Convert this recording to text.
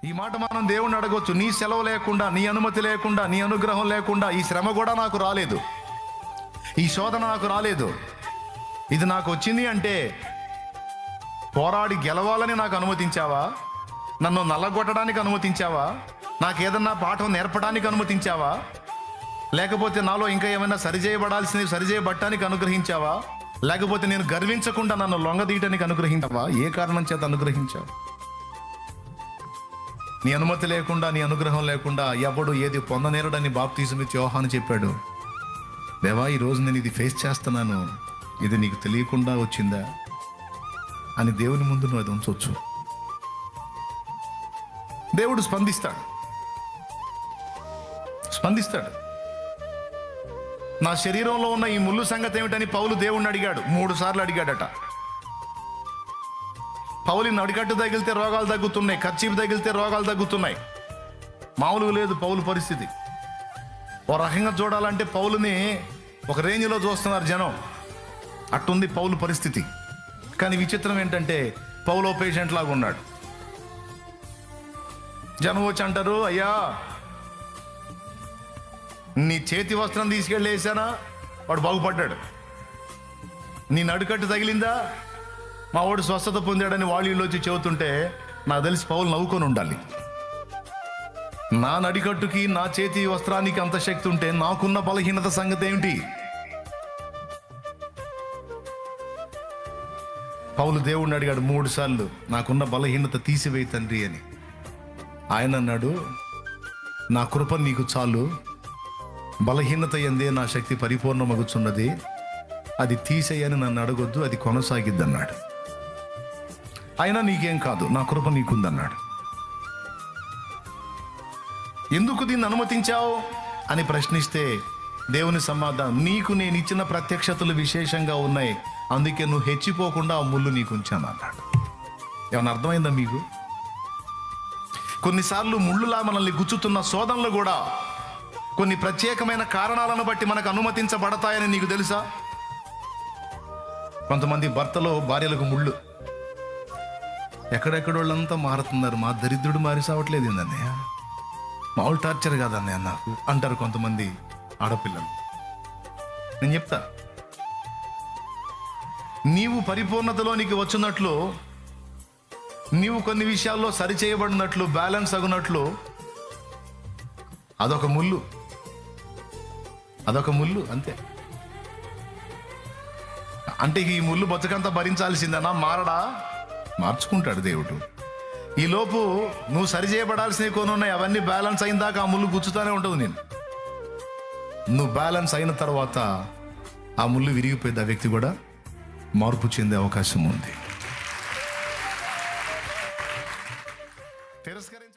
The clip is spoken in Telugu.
ఈ మాట మనం దేవుణ్ణి అడగొచ్చు. నీ సెలవు లేకుండా, నీ అనుమతి లేకుండా, నీ అనుగ్రహం లేకుండా ఈ శ్రమ కూడా నాకు రాలేదు, ఈ శోధన నాకు రాలేదు. ఇది నాకు వచ్చింది అంటే పోరాడి గెలవాలని నాకు అనుమతించావా? నన్ను నల్లగొట్టడానికి అనుమతించావా? నాకేదన్నా పాఠం నేర్పడానికి అనుమతించావా? లేకపోతే నాలో ఇంకా ఏమైనా సరిచేయబడాల్సినవి సరిచేయబట్టానికి అనుగ్రహించావా? లేకపోతే నేను గర్వించకుండా నన్ను లొంగదీయటానికి అనుగ్రహించావా? ఏ కారణం చేత అనుగ్రహించావు? నీ అనుమతి లేకుండా, నీ అనుగ్రహం లేకుండా ఎవడు ఏది పొందనేరడని బాప్తీసుమిచ్చి యోహాను చెప్పాడు. దేవా, ఈరోజు నేను ఇది ఫేస్ చేస్తున్నాను, ఇది నీకు తెలియకుండా వచ్చిందా అని దేవుని ముందు నువ్వు అది ఉంచవచ్చు. దేవుడు స్పందిస్తాడు. నా శరీరంలో ఉన్న ఈ ముళ్ళు సంగతి ఏమిటని పౌలు దేవుణ్ణి అడిగాడు. 3 సార్లు అడిగాడట. పౌలు నడికట్టు తగిలితే రోగాలు తగ్గుతున్నాయి, కర్చీపు తగిలితే రోగాలు తగ్గుతున్నాయి. మామూలుగా లేదు పౌలు పరిస్థితి. ఓ రకంగా చూడాలంటే పౌలుని ఒక రేంజ్లో చూస్తున్నారు జనం. అట్టుంది పౌలు పరిస్థితి. కానీ విచిత్రం ఏంటంటే పౌలో పేషెంట్ లాగా ఉన్నాడు. జనం వచ్చి అంటారు, అయ్యా నీ చేతి వస్త్రం తీసుకెళ్ళి వేసానా, వాడు బాగుపడ్డాడు. నీ నడుకట్టు తగిలిందా, మా వాడు స్వస్థత పొందాడని వాళ్ళు ఇళ్ళు వచ్చి చెబుతుంటే నాకు తెలిసి పౌలు నవ్వుకొని ఉండాలి. నా నడికట్టుకి, నా చేతి వస్త్రానికి అంత శక్తి ఉంటే నాకున్న బలహీనత సంగతి ఏమిటి? పౌలు దేవుణ్ణి అడిగాడు 3 సార్లు, నాకున్న బలహీనత తీసివేయి తండ్రి అని. ఆయన అన్నాడు, నా కృప నీకు చాలు, బలహీనత ఎందే నా శక్తి పరిపూర్ణమగుచున్నది, అది తీసేయని నన్ను అడగొద్దు, అది కొనసాగిద్ది అన్నాడు. అయినా నీకేం కాదు, నా కృప నీకుందన్నాడు. ఎందుకు దీన్ని అనుమతించావు అని ప్రశ్నిస్తే దేవుని సమాధానం, నీకు నేను ఇచ్చిన ప్రత్యక్షతలు విశేషంగా ఉన్నాయి, అందుకే నువ్వు హెచ్చిపోకుండా ఆ ముళ్ళు నీకు ఉంచాను అన్నాడు. ఏమన్నా అర్థమైందా మీకు? కొన్నిసార్లు ముళ్ళులా మనల్ని గుచ్చుతున్న శోధనలు కూడా కొన్ని ప్రత్యేకమైన కారణాలను బట్టి మనకు అనుమతించబడతాయని నీకు తెలుసా? కొంతమంది భర్తలో భార్యలకు ముళ్ళు. ఎక్కడెక్కడోళ్ళంతా మారుతున్నారు, మా దరిద్రుడు మారి సావట్లేదు ఏందన్నయ్య, మామూలు టార్చర్ కాదన్నయ్య నాకు అంటారు కొంతమంది ఆడపిల్లలు. నేను చెప్తా, నీవు పరిపూర్ణతలోనికి వచ్చినట్లు, నీవు కొన్ని విషయాల్లో సరిచేయబడినట్లు, బ్యాలెన్స్ అగునట్లు అదొక ముళ్ళు అంతే. అంటే ఈ ముళ్ళు బతుకంతా భరించాల్సిందనా? మారడా? మార్చుకుంటాడు దేవుడు. ఈలోపు నువ్వు సరిచేయబడాల్సినవి కొన్ని ఉన్నాయి, అవన్నీ బ్యాలెన్స్ అయిన దాకా ఆ ముళ్ళు గుచ్చుతానే ఉంటుంది. నువ్వు బ్యాలెన్స్ అయిన తర్వాత ఆ ముళ్ళు విరిగిపోయింది, ఆ వ్యక్తి కూడా మార్పు చెందే అవకాశం ఉంది. తిరస్కరించి